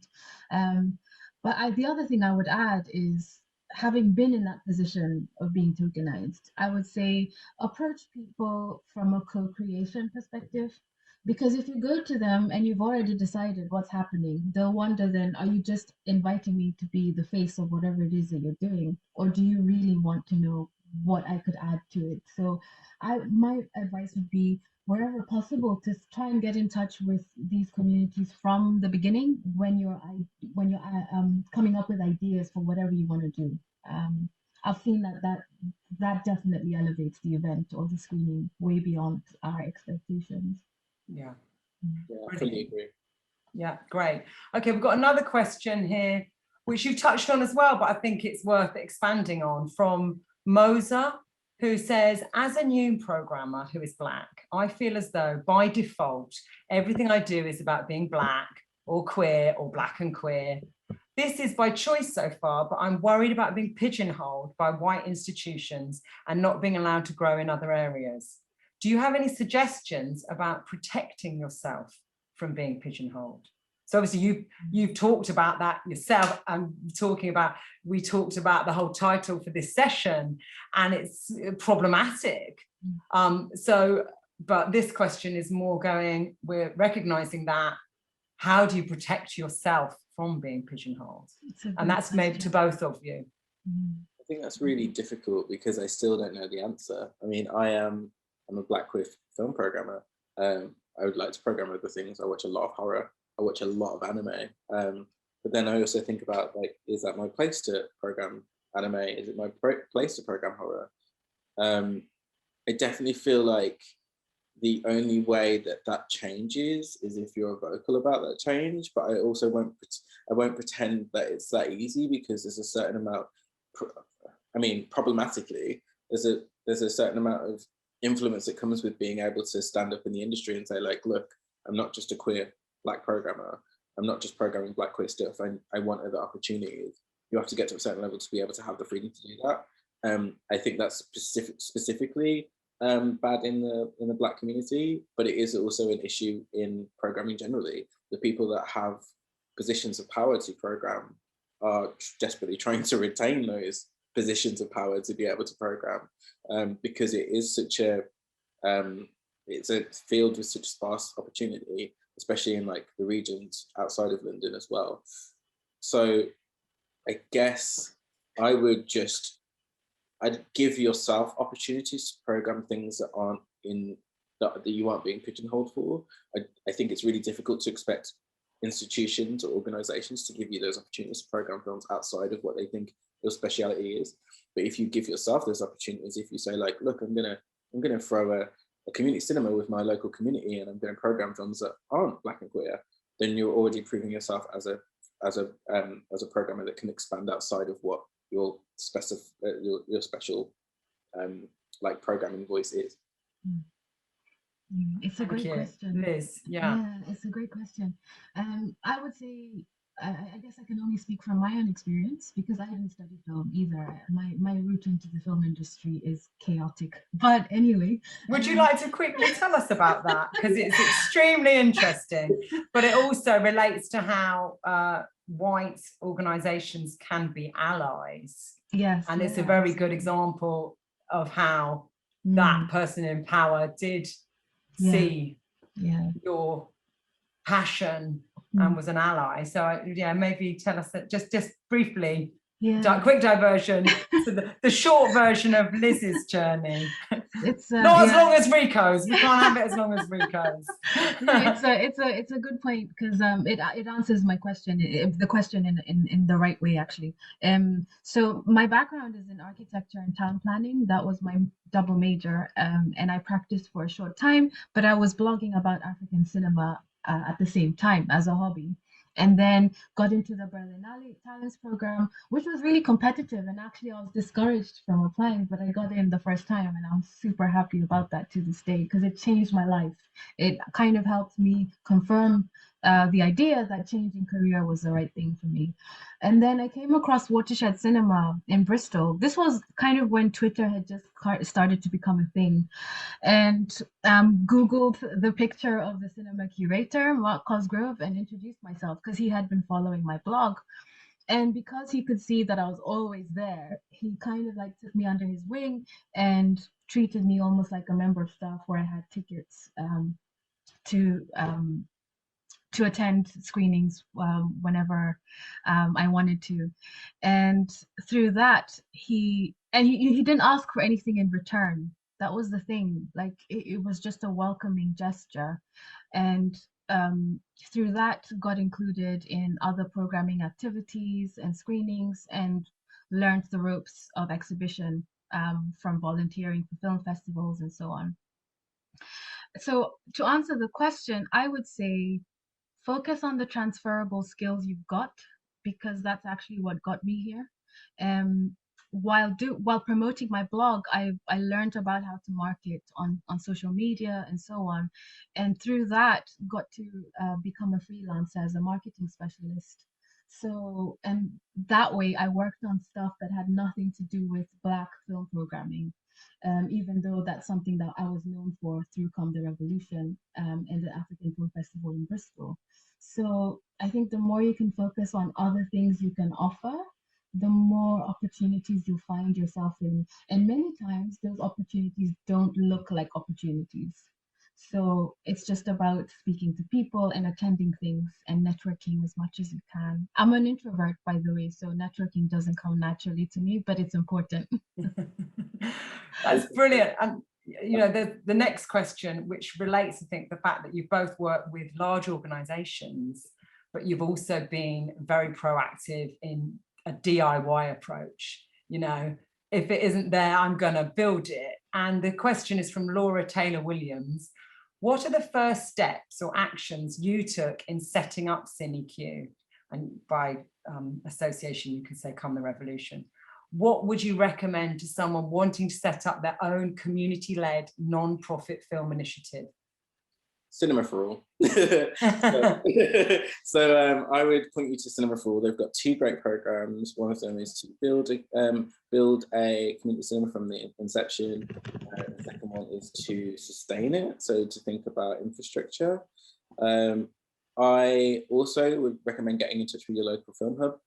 But the other thing I would add is, having been in that position of being tokenized, I would say approach people from a co-creation perspective. Because if you go to them and you've already decided what's happening, they'll wonder then, are you just inviting me to be the face of whatever it is that you're doing? Or do you really want to know what I could add to it? So my advice would be, wherever possible, to try and get in touch with these communities from the beginning when you're coming up with ideas for whatever you want to do. I've seen that definitely elevates the event or the screening way beyond our expectations. Yeah, I fully agree. Yeah, great. Okay, we've got another question here, which you touched on as well, but I think it's worth expanding on, from Moser, who says, as a new programmer who is Black, I feel as though by default, everything I do is about being Black or queer or Black and queer. This is by choice so far, but I'm worried about being pigeonholed by white institutions and not being allowed to grow in other areas. Do you have any suggestions about protecting yourself from being pigeonholed? So obviously you've talked about that yourself, and we talked about the whole title for this session, and it's problematic. But this question is more going, we're recognizing that, how do you protect yourself from being pigeonholed? And that's maybe to both of you. I think that's really difficult, because I still don't know the answer. I mean, I'm a Black queer film programmer. I would like to program other things. I watch a lot of horror. I watch a lot of anime. But then I also think about, like, is that my place to program anime? Is it my place to program horror? I definitely feel like the only way that changes is if you're vocal about that change. But I also won't pretend that it's that easy, because there's a certain amount, problematically, there's a certain amount of influence that comes with being able to stand up in the industry and say, like, look, I'm not just a queer Black programmer. I'm not just programming Black queer stuff. I want other opportunities. You have to get to a certain level to be able to have the freedom to do that. I think that's specifically bad in the Black community, but it is also an issue in programming generally. The people that have positions of power to program are desperately trying to retain those positions of power to be able to program, because it is such it's a field with such sparse opportunity, especially in like the regions outside of London as well. So I guess I'd give yourself opportunities to program things that aren't that you aren't being pigeonholed for. I think it's really difficult to expect institutions or organizations to give you those opportunities to program films outside of what they think your speciality is. But if you give yourself those opportunities, if you say like, look, I'm gonna throw a community cinema with my local community and I'm going to program films that aren't Black and queer, then you're already proving yourself as a programmer that can expand outside of what your special like programming voice is. It's a great question, Liz. Yeah, it's a great question. I would say, I guess I can only speak from my own experience because I didn't study film either. My route into the film industry is chaotic. But anyway, would you like to quickly tell us about that? Because it's extremely interesting, but it also relates to how white organizations can be allies. Yes, and it's a very good example of how that person in power did see your passion and was an ally. So yeah, maybe tell us that just briefly. Quick diversion to the short version of Liz's journey. It's not as long as Rico's. We can't have it as long as Rico's. It's a good point because it answers my question, the question in the right way actually. So my background is in architecture and town planning. That was my double major, and I practiced for a short time, but I was blogging about African cinema at the same time as a hobby. And then got into the Berlinale Talents program, which was really competitive. And actually, I was discouraged from applying, but I got in the first time, and I'm super happy about that to this day because it changed my life. It kind of helped me confirm the idea that changing career was the right thing for me. And then I came across Watershed Cinema in Bristol. This was kind of when Twitter had just started to become a thing. And Googled the picture of the cinema curator, Mark Cosgrove, and introduced myself because he had been following my blog. And because he could see that I was always there, he kind of like took me under his wing and treated me almost like a member of staff where I had tickets to attend screenings whenever I wanted to. And through that, he didn't ask for anything in return. That was the thing. Like it was just a welcoming gesture. And through that, got included in other programming activities and screenings and learned the ropes of exhibition from volunteering for film festivals and so on. So to answer the question, I would say focus on the transferable skills you've got, because that's actually what got me here. While promoting my blog, I learned about how to market on social media and so on, and through that got to become a freelancer as a marketing specialist. So, and that way I worked on stuff that had nothing to do with Black film programming, even though that's something that I was known for through Come the Revolution and the African Film Festival in Bristol. So I think the more you can focus on other things you can offer, the more opportunities you find yourself in. And many times those opportunities don't look like opportunities. So it's just about speaking to people and attending things and networking as much as you can. I'm an introvert, by the way, so networking doesn't come naturally to me, but it's important. That's brilliant. And you know, the next question, which relates, I think, the fact that you've both worked with large organizations, but you've also been very proactive in a DIY approach. You know, if it isn't there, I'm going to build it. And the question is from Laura Taylor Williams. What are the first steps or actions you took in setting up CineQ? And by association, you could say Come the Revolution. What would you recommend to someone wanting to set up their own community-led non-profit film initiative? Cinema for All. So I would point you to Cinema for All. They've got two great programs. One of them is to build a community cinema from the inception. The second one is to sustain it, so to think about infrastructure. I also would recommend getting in touch with your local film hub.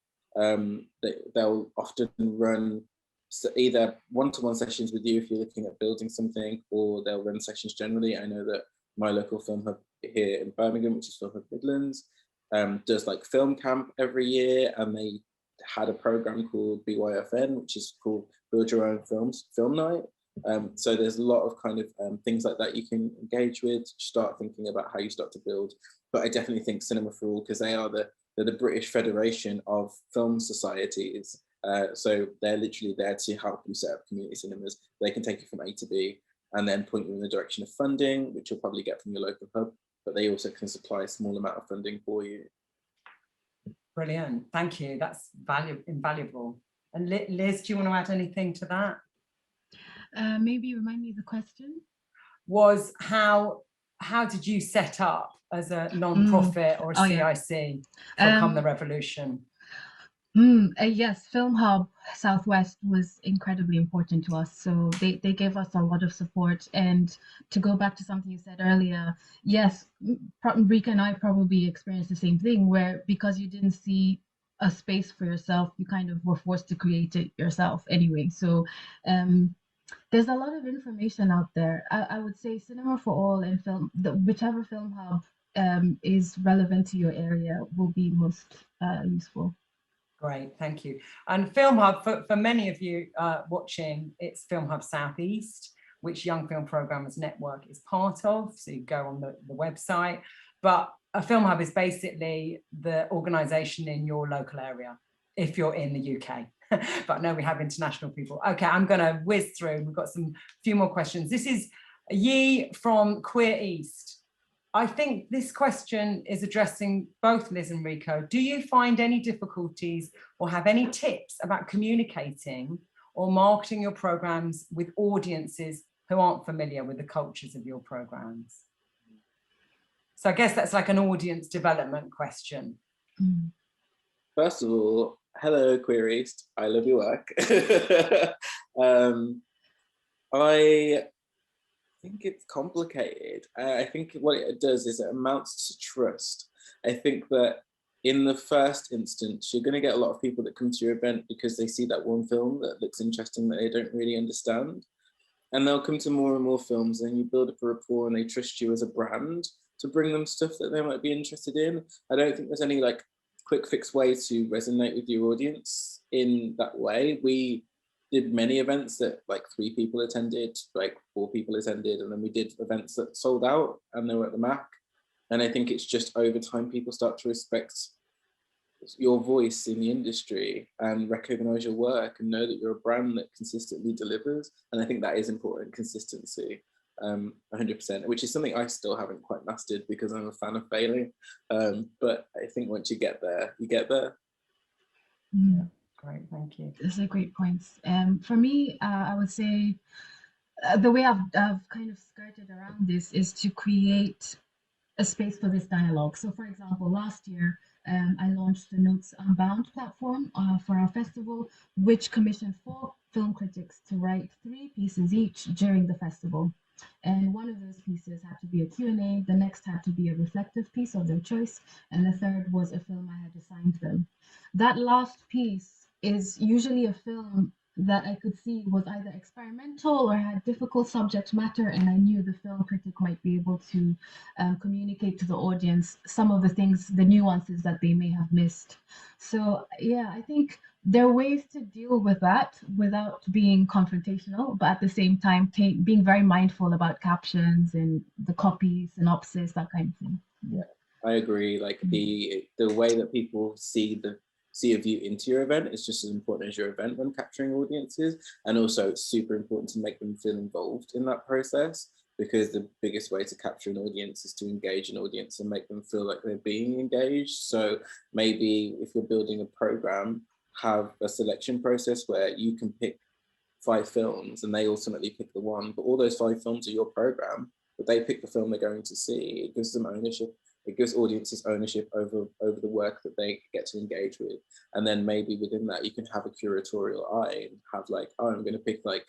They'll often run either one-to-one sessions with you if you're looking at building something, or they'll run sessions generally. I know that my local film hub here in Birmingham, which is Film Hub Midlands, does like film camp every year, and had a program called BYFN, which is called Build Your Own Film Night. So there's a lot of kind of things like that you can engage with, start thinking about how you start to build. But I definitely think Cinema for All, because they're the British Federation of Film Societies. So they're literally there to help you set up community cinemas. They can take you from A to B and then point you in the direction of funding, which you'll probably get from your local hub, but they also can supply a small amount of funding for you. Brilliant, thank you. That's invaluable. And Liz, do you want to add anything to that? Maybe remind me of the question. Was how did you set up as a non-profit or a CIC for Come the Revolution? Yes, Film Hub Southwest was incredibly important to us. So they gave us a lot of support. And to go back to something you said earlier, yes, Rika and I probably experienced the same thing, where because you didn't see a space for yourself, you kind of were forced to create it yourself anyway. So there's a lot of information out there. I would say Cinema for All and whichever Film Hub is relevant to your area will be most useful. Great, thank you. And Film Hub, for many of you watching, it's Film Hub Southeast, which Young Film Programmers Network is part of. So you go on the website. But a Film Hub is basically the organisation in your local area, if you're in the UK. But no, we have international people. Okay, I'm going to whiz through. We've got few more questions. This is Yi from Queer East. I think this question is addressing both Liz and Rico. Do you find any difficulties or have any tips about communicating or marketing your programs with audiences who aren't familiar with the cultures of your programs? So I guess that's like an audience development question. First of all, hello, Queer East. I love your work. I think it's complicated. I think what it does is it amounts to trust. I think that in the first instance, you're going to get a lot of people that come to your event because they see that one film that looks interesting that they don't really understand. And they'll come to more and more films, and you build up a rapport and they trust you as a brand to bring them stuff that they might be interested in. I don't think there's any like quick fix way to resonate with your audience in that way. We did many events that like 3 people attended, like 4 people attended, and then we did events that sold out and they were at the Mac. And I think it's just over time people start to respect your voice in the industry and recognize your work and know that you're a brand that consistently delivers. And I think that is important, consistency, 100%, which is something I still haven't quite mastered because I'm a fan of failing. But I think once you get there, you get there. Yeah. Great, thank you. Those are great points. For me, I would say the way I've kind of skirted around this is to create a space for this dialogue. So for example, last year, I launched the Notes Unbound platform for our festival, which commissioned 4 film critics to write 3 pieces each during the festival. And one of those pieces had to be a Q&A, the next had to be a reflective piece of their choice, and the third was a film I had assigned them. That last piece is usually a film that I could see was either experimental or had difficult subject matter, and I knew the film critic might be able to communicate to the audience some of the things, the nuances that they may have missed. So yeah, I think there are ways to deal with that without being confrontational, but at the same time being very mindful about captions and the copy, synopsis, that kind of thing. Yeah, I agree. Like the way that people see a view into your event is just as important as your event when capturing audiences. And also it's super important to make them feel involved in that process, because the biggest way to capture an audience is to engage an audience and make them feel like they're being engaged. So maybe if you're building a program, have a selection process where you can pick 5 films and they ultimately pick the one, but all those 5 films are your program, but they pick the film they're going to see. It gives them ownership. It gives audiences ownership over the work that they get to engage with. And then maybe within that, you can have a curatorial eye and have like, oh, I'm going to pick like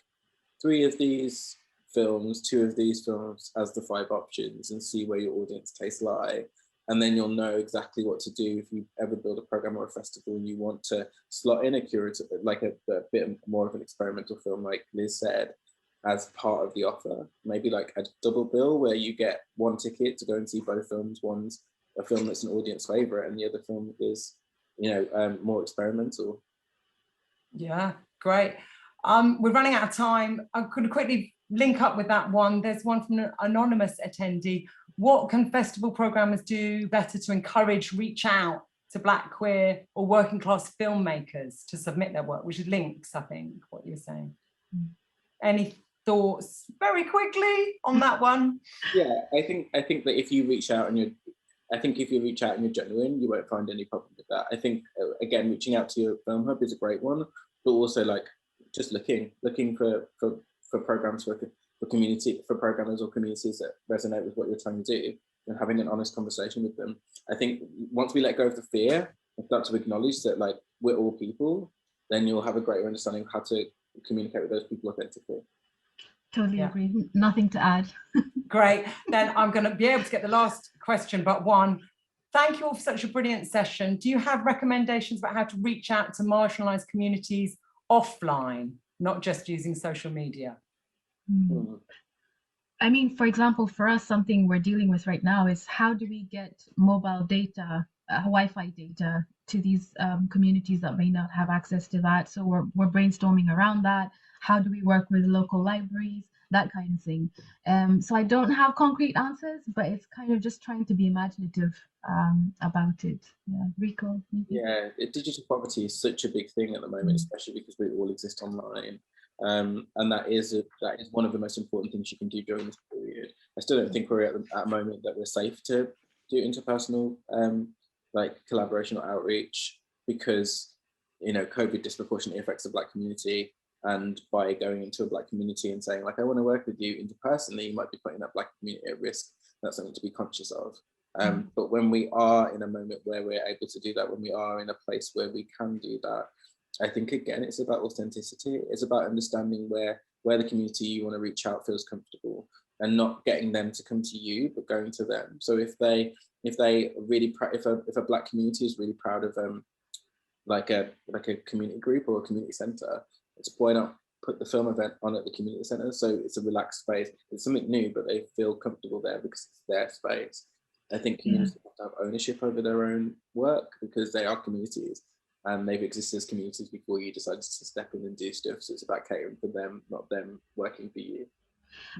3 of these films, 2 of these films as the 5 options, and see where your audience tastes lie. And then you'll know exactly what to do if you ever build a program or a festival and you want to slot in a curator, like a bit more of an experimental film, like Liz said, as part of the offer. Maybe like a double bill where you get 1 ticket to go and see both films. One's a film that's an audience favorite and the other film is more experimental. Yeah, great. We're running out of time. I could quickly link up with that one. There's one from an anonymous attendee. What can festival programmers do better to encourage reach out to Black, queer or working class filmmakers to submit their work, which is links, I think, what you were saying. Any thoughts very quickly on that one? Yeah, I think that if you reach out and you're genuine, you won't find any problem with that. I think again, reaching out to your film hub is a great one, but also like just looking for programs for programmers or communities that resonate with what you're trying to do, and having an honest conversation with them. I think once we let go of the fear and start to acknowledge that like we're all people, then you'll have a greater understanding of how to communicate with those people authentically. Totally agree. Nothing to add. Great. Then I'm going to be able to get the last question, but one. Thank you all for such a brilliant session. Do you have recommendations about how to reach out to marginalised communities offline, not just using social media? I mean, for example, for us, something we're dealing with right now is how do we get mobile data, Wi-Fi data to these communities that may not have access to that? So we're brainstorming around that. How do we work with local libraries? That kind of thing. So I don't have concrete answers, but it's kind of just trying to be imaginative about it. Yeah, Rico, maybe? Yeah, digital poverty is such a big thing at the moment, especially because we all exist online. And that is one of the most important things you can do during this period. I still don't think we're at a moment that we're safe to do interpersonal like collaboration or outreach, because COVID disproportionately affects the Black community, and by going into a Black community and saying like I want to work with you interpersonally, you might be putting that Black community at risk. That's something to be conscious of. But when we are in a moment where we're able to do that, when we are in a place where we can do that, I think again it's about authenticity. It's about understanding where the community you want to reach out feels comfortable, and not getting them to come to you, but going to them. So if a Black community is really proud of like a community group or a community centre, it's why not put the film event on at the community centre, so it's a relaxed space. It's something new, but they feel comfortable there because it's their space. I think communities have to have ownership over their own work because they are communities, and they've existed as communities before you decided to step in and do stuff. So it's about catering for them, not them working for you.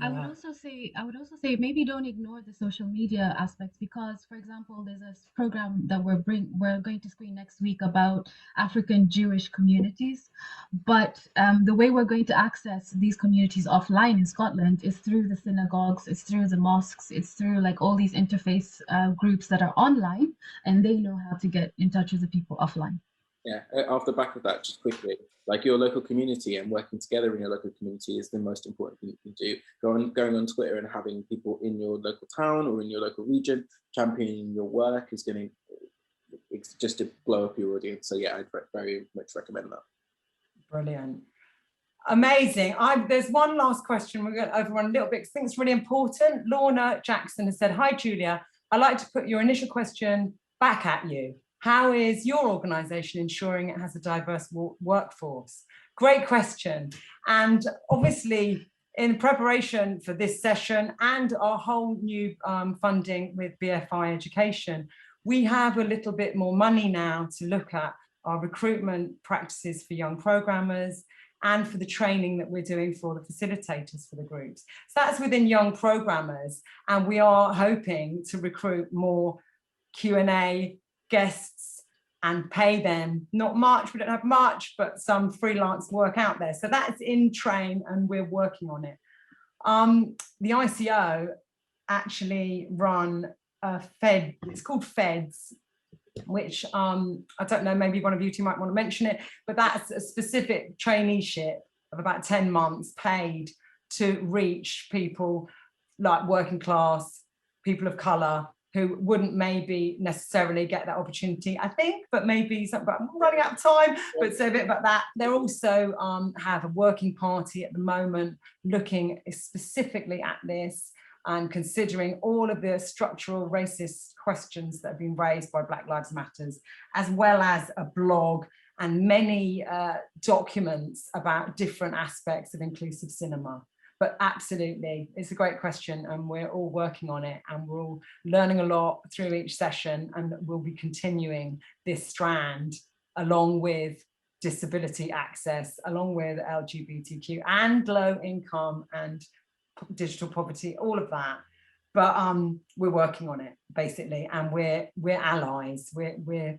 I would also say maybe don't ignore the social media aspects, because, for example, there's a program that we're going to screen next week about African Jewish communities, but the way we're going to access these communities offline in Scotland is through the synagogues, it's through the mosques, it's through like all these interface groups that are online, and they know how to get in touch with the people offline. Yeah, off the back of that, just quickly, like your local community and working together in your local community is the most important thing you can do. Going on Twitter and having people in your local town or in your local region championing your work is going to, just to blow up your audience. So yeah, I'd very much recommend that. Brilliant. Amazing. There's one last question. We're going to overrun a little bit because I think it's really important. Lorna Jackson has said, "Hi, Julia. I'd like to put your initial question back at you. How is your organisation ensuring it has a diverse workforce?" Great question. And obviously, in preparation for this session and our whole new funding with BFI Education, we have a little bit more money now to look at our recruitment practices for young programmers and for the training that we're doing for the facilitators for the groups. So that's within young programmers, and we are hoping to recruit more Q&A guests and pay them not much, we don't have much, but some freelance work out there. So that's in train and we're working on it. The ICO actually run a Fed, it's called Feds, which I don't know, maybe one of you two might want to mention it, but that's a specific traineeship of about 10 months paid to reach people like working class, people of colour, who wouldn't maybe necessarily get that opportunity, I think, but maybe something about, I'm running out of time, but say a bit about that. They also have a working party at the moment looking specifically at this and considering all of the structural racist questions that have been raised by Black Lives Matters, as well as a blog and many documents about different aspects of inclusive cinema. But absolutely, it's a great question, and we're all working on it, and we're all learning a lot through each session, and we'll be continuing this strand along with disability access, along with LGBTQ and low income and digital poverty, all of that. But we're working on it basically, and we're allies. We're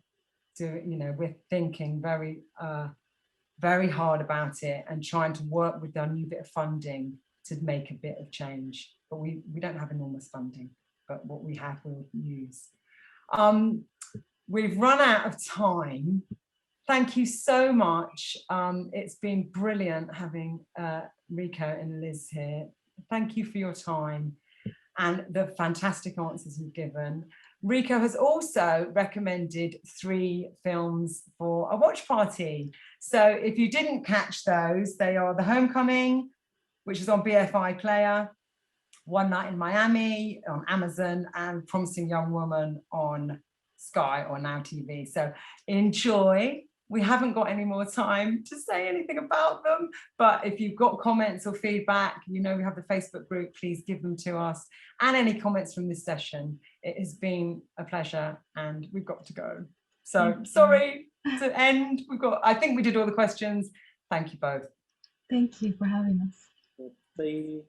doing, you know, we're thinking very very hard about it and trying to work with our new bit of funding to make a bit of change. But we don't have enormous funding, but what we have we'll use. We've run out of time. Thank you so much. It's been brilliant having Rico and Liz here. Thank you for your time and the fantastic answers you've given. Rico has also recommended 3 films for a watch party. So if you didn't catch those, they are The Homecoming, which is on BFI Player, One Night in Miami on Amazon, and Promising Young Woman on Sky or Now TV. So enjoy. We haven't got any more time to say anything about them, but if you've got comments or feedback, you know, we have the Facebook group, please give them to us, and any comments from this session. It has been a pleasure, and we've got to go. So sorry to end. I think we did all the questions. Thank you both. Thank you for having us. Bye.